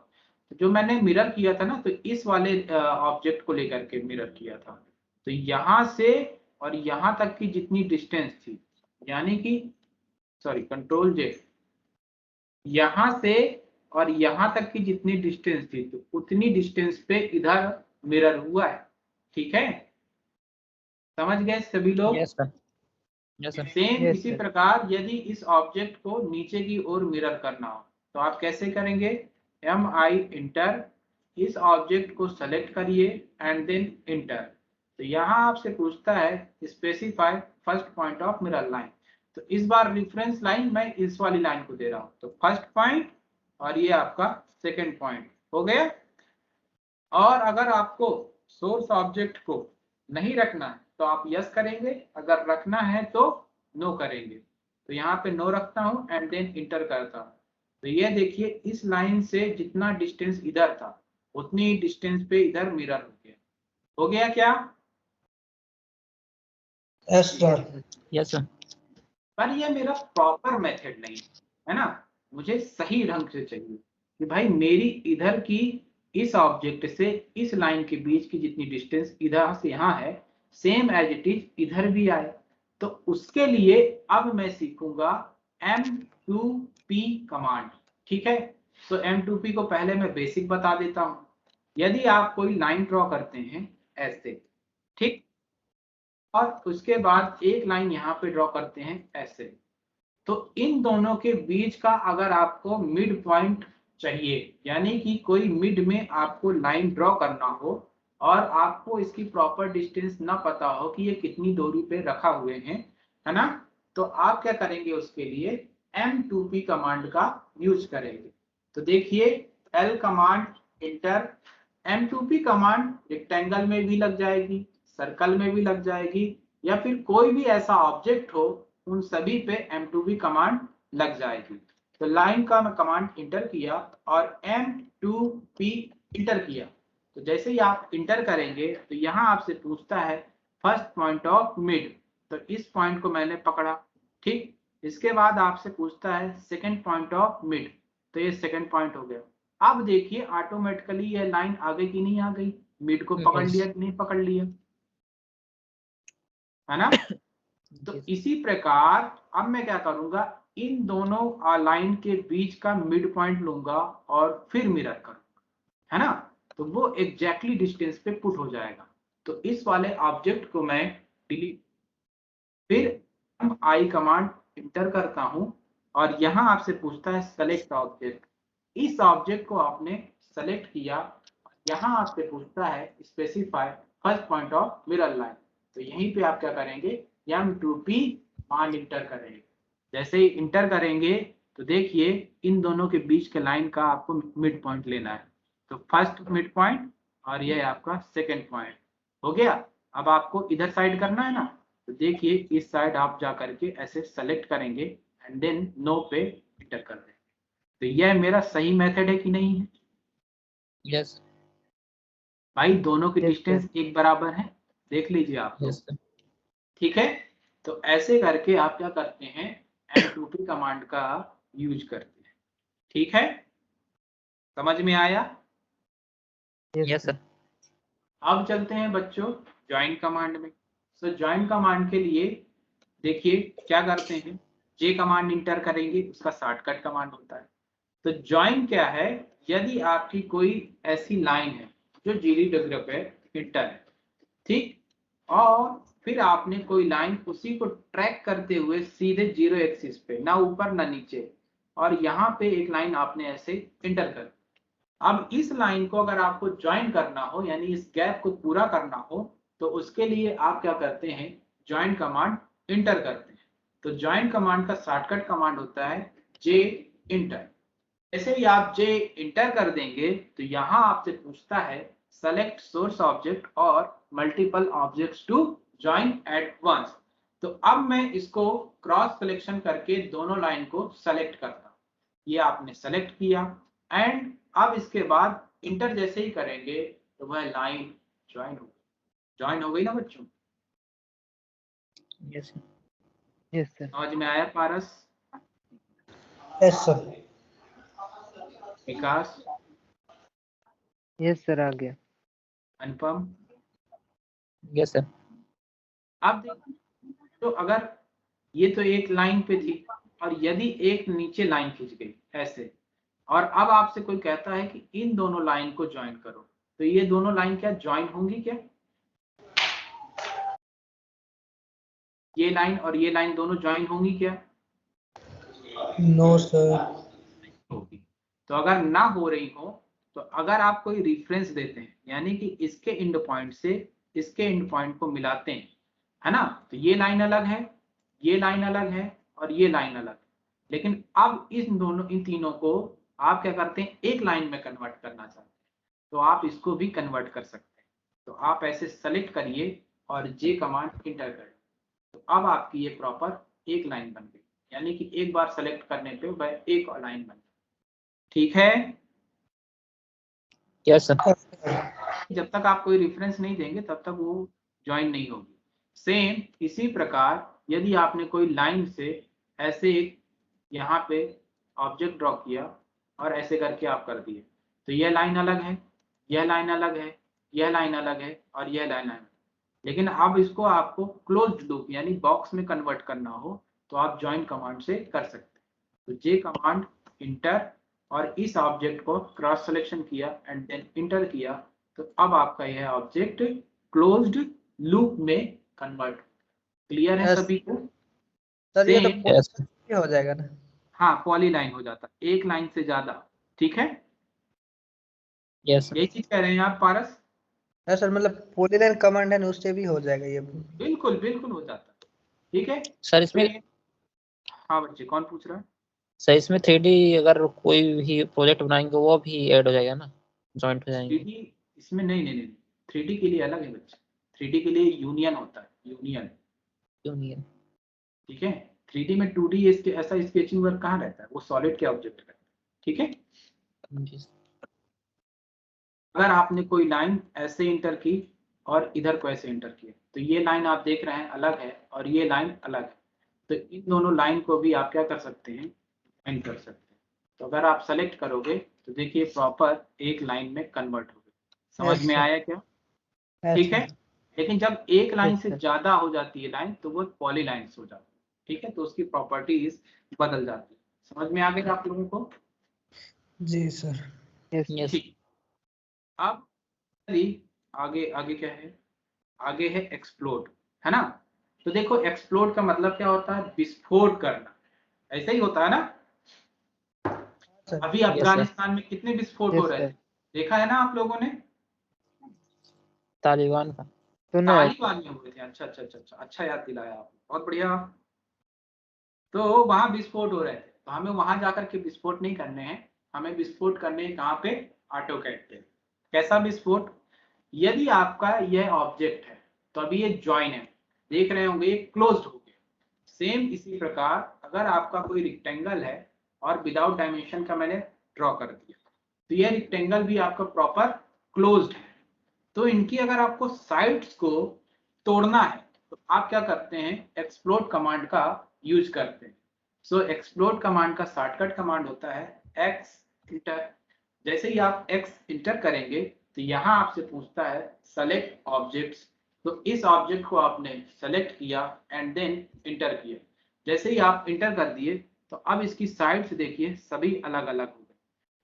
जो मैंने मिरर किया था ना, तो इस वाले ऑब्जेक्ट को लेकर के मिरर किया था, तो यहाँ से और यहाँ तक की जितनी डिस्टेंस थी, यानी कि सॉरी कंट्रोल जे, यहाँ से और यहाँ तक की जितनी डिस्टेंस थी तो उतनी डिस्टेंस पे इधर मिरर हुआ है। ठीक है, समझ गए सभी लोग? Yes sir. Yes sir. Same Yes, इसी sir. प्रकार यदि इस ऑब्जेक्ट को नीचे की ओर मिरर करना हो तो आप कैसे करेंगे, MI इंटर, इस ऑब्जेक्ट को सेलेक्ट करिए एंड देन इंटर। तो यहाँ आपसे पूछता है specify first point of mirror line. तो इस बार रेफरेंस लाइन मैं इस वाली लाइन को दे रहा हूं, तो फर्स्ट पॉइंट और ये आपका सेकंड पॉइंट हो गया। और अगर आपको सोर्स ऑब्जेक्ट को नहीं रखना है तो आप यस करेंगे, अगर रखना है तो नो करेंगे। तो यहाँ पे नो रखता हूं एंड देन इंटर करता हूं। तो ये देखिए इस लाइन से जितना डिस्टेंस इधर था उतनी डिस्टेंस पे इधर मिरर हो गया। हो गया क्या? Yes sir. Yes sir. पर ये मेरा प्रॉपर मेथड नहीं है ना, मुझे सही ढंग से चाहिए कि भाई मेरी इधर की इस ऑब्जेक्ट से इस लाइन के बीच की जितनी डिस्टेंस इधर से यहाँ है सेम एज इट इज इधर भी आए। तो उसके लिए अब मैं सीखूंगा M2P कमांड। ठीक है, तो M2P को पहले मैं बेसिक बता देता हूं। यदि आप कोई लाइन ड्रॉ करते हैं ऐसे, ठीक, और उसके बाद एक लाइन यहाँ पे ड्रॉ करते हैं ऐसे, तो इन दोनों के बीच का अगर आपको मिड पॉइंट चाहिए, यानी कि कोई मिड में आपको लाइन ड्रॉ करना हो और आपको इसकी प्रॉपर डिस्टेंस ना पता हो कि ये कितनी दूरी पे रखा हुए हैं, है ना, तो आप क्या करेंगे उसके लिए M2P कमांड का यूज करेंगे। तो देखिए L command inter, M2P command rectangle में भी लग जाएगी, सर्कल में भी लग जाएगी, या फिर कोई भी ऐसा ऑब्जेक्ट हो उन सभी पे M2P कमांड लग जाएगी। तो लाइन का मैं कमांड इंटर किया और M2P इंटर किया। तो जैसे ही आप इंटर करेंगे तो यहाँ आपसे पूछता है फर्स्ट पॉइंट ऑफ मिड, तो इस पॉइंट को मैंने पकड़ा, ठीक। इसके बाद आपसे पूछता है सेकंड पॉइंट ऑफ मिड, तो ये सेकंड पॉइंट हो गया। अब देखिए ऑटोमेटिकली ये लाइन आ गई कि नहीं आ गई, मिड को पकड़ लिया कि नहीं पकड़ लिया, है ना। तो इसी प्रकार अब मैं क्या करूंगा, इन दोनों लाइन के बीच का मिड पॉइंट लूंगा और फिर मिरर करूंगा, है ना, तो वो एग्जैक्टली डिस्टेंस पे पुट हो जाएगा। तो इस वाले ऑब्जेक्ट को मैं डिलीट, फिर हम आई कमांड इंटर करता हूं और यहां आपसे पूछता है सेलेक्ट ऑब्जेक्ट। इस ऑब्जेक्ट को आपने सेलेक्ट किया, यहां आपसे पूछता है specify first point of mirror line, तो यहीं पे आप क्या करेंगे M2P मान इंटर करेंगे। जैसे ही इंटर करेंगे तो देखिए इन दोनों के बीच के लाइन का आपको मिड पॉइंट लेना है, तो फर्स्ट मिड पॉइंट और ये आपका सेकंड पॉइंट हो गया। अब आपको इधर साइड करना है ना, तो देखिए इस साइड आप जा करके ऐसे सेलेक्ट करेंगे एंड देन नो पे इंटर कर देंगे। तो यह मेरा सही मेथड है कि नहीं है? यस भाई दोनों की Yes, डिस्टेंस एक बराबर है, देख लीजिए आप लोग। Yes sir. ठीक है, तो ऐसे करके आप क्या करते हैं M2P कमांड का यूज करते हैं। ठीक है, समझ में आया? Yes sir. अब चलते हैं बच्चों ज्वाइन कमांड में। सो ज्वाइन कमांड के लिए देखिए क्या करते हैं, J कमांड इंटर करेंगे, उसका शॉर्टकट कमांड होता है। तो ज्वाइन क्या है, यदि आपकी कोई ऐसी लाइन है जो जीरी डिग्री पे इंटर है, ठीक, और फिर आपने कोई लाइन उसी को ट्रैक करते हुए सीधे जीरो एक्सिस पे, ना ऊपर ना नीचे, और यहाँ पे एक लाइन आपने ऐसे इंटर कर। अब इस लाइन को अगर आपको ज्वाइन करना हो, यानी इस गैप को पूरा करना हो, तो उसके लिए आप क्या करते हैं, ज्वाइन कमांड इंटर करते हैं। तो ज्वाइन कमांड का शॉर्टकट कमांड होता है J इंटर। जैसे ही आप J इंटर कर देंगे तो यहाँ आपसे पूछता है सेलेक्ट सोर्स ऑब्जेक्ट और multiple objects to join at once. तो अब मैं इसको क्रॉस सिलेक्शन करके दोनों लाइन को सेलेक्ट करता हूँ, ये आपने सेलेक्ट किया एंड अब इसके बाद इंटर जैसे ही करेंगे तो वह लाइन ज्वाइन हो गई। ज्वाइन हो गई ना बच्चों? Yes yes sir. समझ में आया Paras, yes sir. Vikas, yes sir, आ गया। अनुपम? Yes sir. अब देखिए तो अगर ये तो एक लाइन पे थी और यदि एक नीचे लाइन खींच गई ऐसे, और अब आपसे कोई कहता है कि इन दोनों लाइन को ज्वाइन करो, तो ये दोनों लाइन क्या ज्वाइन होंगी क्या? ये लाइन और ये लाइन दोनों ज्वाइन होंगी क्या? No sir. होगी। तो अगर ना हो रही हो तो अगर आप कोई रिफरेंस देते हैं, यानी कि इसके एंड पॉइंट से इसके एंड पॉइंट को मिलाते हैं, है ना, तो ये लाइन अलग है, ये लाइन अलग है, और ये लाइन अलग है। लेकिन अब इन तीनों को आप क्या करते हैं, एक लाइन में कन्वर्ट करना चाहते हैं, तो आप इसको भी कन्वर्ट कर सकते हैं। तो आप ऐसे सेलेक्ट करिए और जे कमांड इंटर करिए, तो अब आपकी ये प्रॉपर एक लाइन बन गई, यानी कि एक बार सेलेक्ट करने पे वह एक लाइन बन गई। ठीक है, यस सर। जब तक आप कोई रेफरेंस नहीं देंगे तब तक वो ज्वाइन नहीं होगी। सेम इसी प्रकार यदि आपने कोई लाइन से ऐसे एक यहाँ पे ऑब्जेक्ट ड्रॉ किया और ऐसे करके आप कर दिए, तो यह लाइन अलग है, यह लाइन अलग है, यह लाइन अलग है और यह लाइन अलग है। लेकिन अब इसको आपको क्लोज्ड लूप यानी बॉक्स में कन्वर्ट करना हो तो आप ज्वाइन कमांड से कर सकते हैं। तो जे कमांड इंटर और इस ऑब्जेक्ट को क्रॉस सिलेक्शन किया एंड देन इंटर किया, तो अब आपका यह ऑब्जेक्ट क्लोज्ड लूप में कन्वर्ट। क्लियर है Yes. सभी को? सर ये तो Same, यस पॉली हो जाएगा ना? हाँ पॉली लाइन हो जाता, एक लाइन से ज्यादा। ठीक है, यस यही चीज कह रहे हैं आप पारस? है सर, मतलब पॉलीलाइन कमांड है ना, उससे भी हो जाएगा ये। बिल्कुल बिल्कुल हो जाता। ठीक है सर। तो इसमें ये, हाँ बच्चे कौन पूछ रहा है? सर इसमें 3D अगर कोई भी प्रोजेक्ट बनाएंगे वो भी ऐड हो जाएगा ना, जॉइंट हो जाएंगे। 3D इसमें नहीं, 3D के लिए अलग है बच्चे, 3D के लिए यूनियन होता है, यूनियन। क्यों नहीं है? ठीक है, 3D में 2D ऐसा स्केचिंग वर्क कहाँ रहता है, वो सॉलिड के ऑब्जेक्ट रहता है। ठीक है, जी। अगर आपने कोई लाइन ऐसे इंटर की और इधर को ऐसे इंटर किया, तो ये लाइन आप देख रहे हैं अलग है और ये लाइन अलग है, तो इन दोनों लाइन को भी आप क्या कर सकते हैं, ज्वाइन कर सकते हैं। तो अगर आप सेलेक्ट करोगे तो देखिए प्रॉपर एक लाइन में कन्वर्ट हो गई। समझ Yes, में sir. आया क्या? Yes, ठीक sir. है, लेकिन जब एक लाइन Yes, से sir. ज्यादा हो जाती है लाइन तो वो पॉली लाइन्स हो जाती है। ठीक है, तो उसकी प्रॉपर्टीज बदल जाती है। समझ में आ गया आप लोगों को? जी सर। Yes, sir. यस ठीक, अब चलिए आगे, आगे क्या है, आगे है एक्सप्लोड, है ना? तो देखो एक्सप्लोड का मतलब क्या होता है, विस्फोट करना, ऐसा ही होता है ना? सर अभी यस सर। अफगानिस्तान में कितने विस्फोट हो Yes, रहे थे, sir. देखा है ना आप लोगों ने? तालिबान का। सुना है sir. तालिबान में हुए थे। अच्छा अच्छा अच्छा अच्छा, अच्छा याद दिलाया आपने, बहुत बढ़िया। तो वहां विस्फोट हो रहे थे, तो हमें वहां जाकर के विस्फोट नहीं करने हैं, हमें विस्फोट करने हैं कहाँ पे, ऑटोकैड पे। कैसा विस्फोट? यदि आपका यह ऑब्जेक्ट है तो अभी ये ज्वाइन है, देख रहे होंगे ये क्लोज्ड हो गया। सेम इसी प्रकार अगर आपका कोई रेक्टेंगल है और विदाउट डायमेंशन का मैंने ड्रॉ कर दिया, तो यह रेक्टेंगल भी आपका प्रॉपर क्लोज्ड है। तो इनकी अगर आपको साइड्स को तोड़ना है तो आप क्या करते हैं, एक्सप्लोड कमांड का यूज करते हैं। सो एक्सप्लोड कमांड का शॉर्टकट कमांड होता है एक्स इंटर। जैसे ही आप एक्स इंटर करेंगे तो यहाँ आपसे पूछता है सेलेक्ट ऑब्जेक्ट्स, तो इस ऑब्जेक्ट को आपने सेलेक्ट किया एंड देन इंटर किया। जैसे ही आप इंटर कर दिए तो अब इसकी साइड्स देखिए सभी अलग अलग हो गए,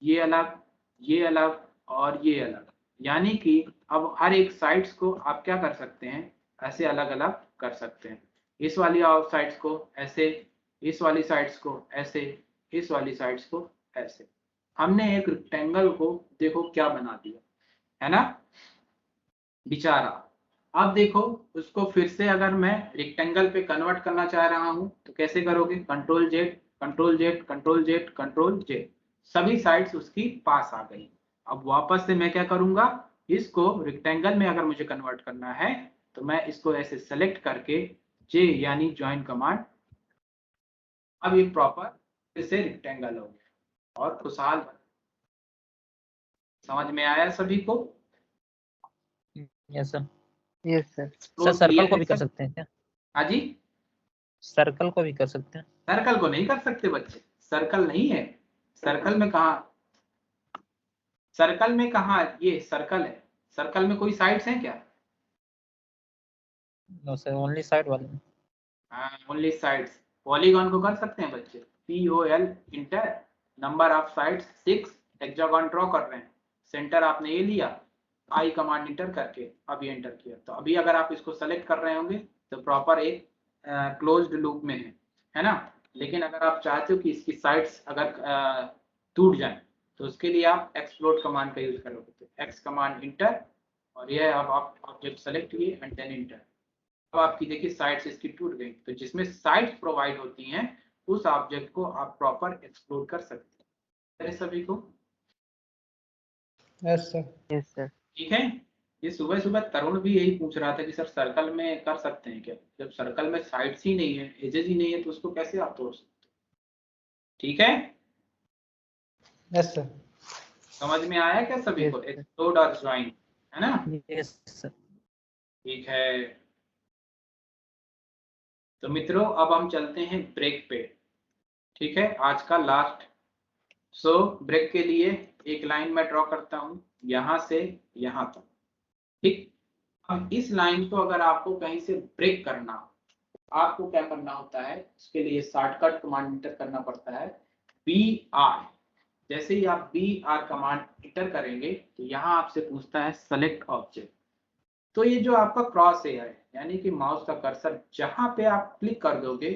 ये अलग, ये अलग और ये अलग, यानी कि अब हर एक साइड्स को आप क्या कर सकते हैं, ऐसे अलग अलग कर सकते हैं। इस वाली साइड्स को ऐसे, इस वाली साइड्स को ऐसे, इस वाली साइड्स को ऐसे। हमने एक रेक्टेंगल को देखो क्या बना दिया, है ना बेचारा। अब देखो उसको फिर से अगर मैं रेक्टेंगल पे कन्वर्ट करना चाह रहा हूं तो कैसे करोगे, control Z, control Z, control Z, control Z, सभी साइड्स उसकी पास आ गई। अब वापस से मैं क्या करूंगा, इसको रेक्टेंगल में अगर मुझे कन्वर्ट करना है तो मैं इसको ऐसे सेलेक्ट करके जे यानी ज्वाइन कमांड, अब ये प्रॉपर फिर से रेक्टेंगल हो गया और खुशहाल। समझ में आया सभी को? Yes sir. Yes, sir. Sir close circle clear को है भी कर सब? सकते हैं क्या? हाँ जी, सर्कल को भी कर सकते हैं। सर्कल को नहीं कर सकते बच्चे, सर्कल नहीं है। सर्कल में कहा, सर्कल में कहा ये सर्कल है, सर्कल में कोई साइड्स हैं क्या? नो सर, ओनली साइड वाले में। हाँ ओनली साइड्स। पॉलीगॉन को कर सकते हैं बच्चे, POL inter, number of sides 6, hexagon draw कर रहे हैं, सेंटर आपने ये लिया, आई कमांड इंटर करके अब ये इंटर किया, तो अभी अगर आप इसको सेलेक्ट कर रहे होंगे तो प्रॉपर एक क्लोज्ड लूप में है ना। लेकिन अगर आप चाहते हो कि इसकी साइड्स अगर टूट जाए तो उसके लिए आप एक्सप्लोड कमांड का यूज करोगे, तो एक्स कमांड इंटर और ये अब आप ऑब्जेक्ट सेलेक्ट किए एंड देन इंटर, अब आपकी देखिए साइड्स इसकी टूट गई, तो जिसमें साइड्स प्रोवाइड होती हैं उस ऑब्जेक्ट को आप प्रॉपर एक्सप्लोर कर सकते हैं। मेरे सभी को यस सर। Yes sir. ठीक है। ये सुबह सुबह तरुण भी यही पूछ रहा था कि सर सर्कल में कर सकते हैं क्या, जब सर्कल में साइड्स ही नहीं है, एजेस ही नहीं है, तो उसको कैसे आप तोड़ सकते हो। ठीक है, यस सर। समझ में आया क्या सभी Yes, को, sir. एक्सप्लोर और ज्वाइन, है ना। Yes sir. ठीक है, तो मित्रों अब हम चलते हैं ब्रेक पे। ठीक है, आज का लास्ट। सो ब्रेक के लिए एक लाइन मैं ड्रॉ करता हूं यहां से यहां तक। ठीक, अब इस लाइन को अगर आपको कहीं से ब्रेक करना हो, आपको क्या करना होता है, इसके लिए शॉर्टकट कमांड इंटर करना पड़ता है, BR। जैसे ही आप BR कमांड इंटर करेंगे तो यहाँ आपसे पूछता है सेलेक्ट ऑब्जेक्ट। तो ये जो आपका क्रॉस एयर है, यानी कि माउस का कर्सर जहां पे आप क्लिक कर दोगे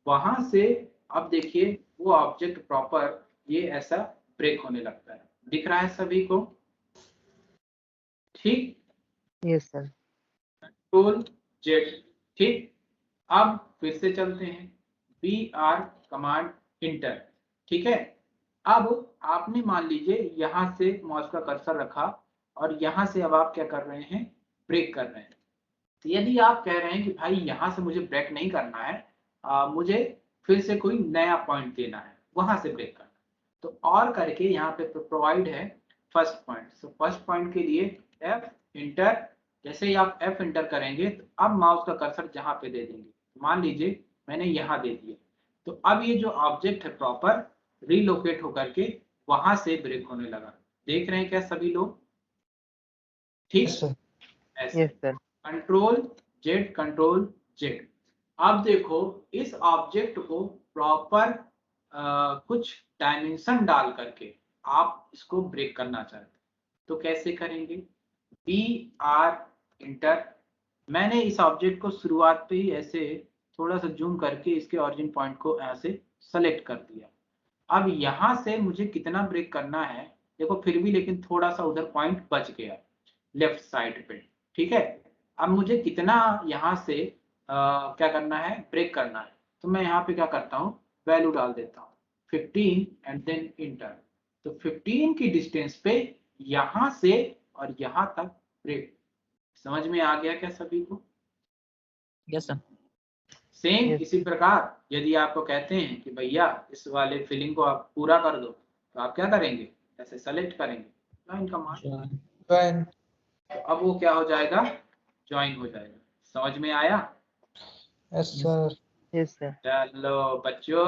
वहां से अब देखिए वो ऑब्जेक्ट प्रॉपर ये ऐसा ब्रेक होने लगता है। दिख रहा है सभी को? ठीक, Yes, sir. Control Z. ठीक, अब फिर से चलते हैं, BR कमांड इंटर। ठीक है, अब आपने मान लीजिए यहां से माउस का कर्सर रखा और यहां से अब आप क्या कर रहे हैं, ब्रेक कर रहे हैं। तो यदि आप कह रहे हैं कि भाई यहां से मुझे ब्रेक नहीं करना है, मुझे फिर से कोई नया पॉइंट देना है, वहां से ब्रेक करना है, तो और करके यहाँ पे प्रोवाइड है first point. So first point के लिए F इंटर। जैसे ही आप F इंटर करेंगे तो अब माउस का कर्सर जहां पे दे देंगे, मान लीजिए मैंने यहाँ दे दिया, तो अब ये जो ऑब्जेक्ट है प्रॉपर रिलोकेट होकर के वहां से ब्रेक होने लगा। देख रहे हैं क्या सभी लोग? ठीक, यस सर। ऐसे Yes, sir. Control Z. अब देखो इस ऑब्जेक्ट को प्रॉपर कुछ डायमेंशन डाल करके आप इसको ब्रेक करना चाहते हैं, तो कैसे करेंगे, BR इंटर। मैंने इस ऑब्जेक्ट को शुरुआत पे ही ऐसे थोड़ा सा जूम करके इसके ओरिजिन पॉइंट को ऐसे सेलेक्ट कर दिया। अब यहाँ से मुझे कितना ब्रेक करना है, देखो फिर भी लेकिन थोड़ा सा उधर पॉइंट बच गया लेफ्ट साइड पे। ठीक है, अब मुझे कितना यहाँ से क्या करना है, ब्रेक करना है, तो मैं यहाँ पे क्या करता हूँ, वैल्यू डाल देता हूँ 15 एंड देन इंटर। तो 15 की डिस्टेंस पे यहाँ से और यहाँ तक ब्रेक। समझ में आ गया क्या सभी को? Yes sir. Same Yes. इसी प्रकार यदि आपको कहते हैं कि भैया इस वाले फिलिंग को आप पूरा कर दो, तो आप क्या करेंगे, ऐसे सेलेक्ट करेंगे ज्वाइन कमांड, ज्वाइन। तो अब वो क्या हो जाएगा, ज्वाइन हो जाएगा। समझ में आया? Yes sir. Yes, sir. चलो बच्चों,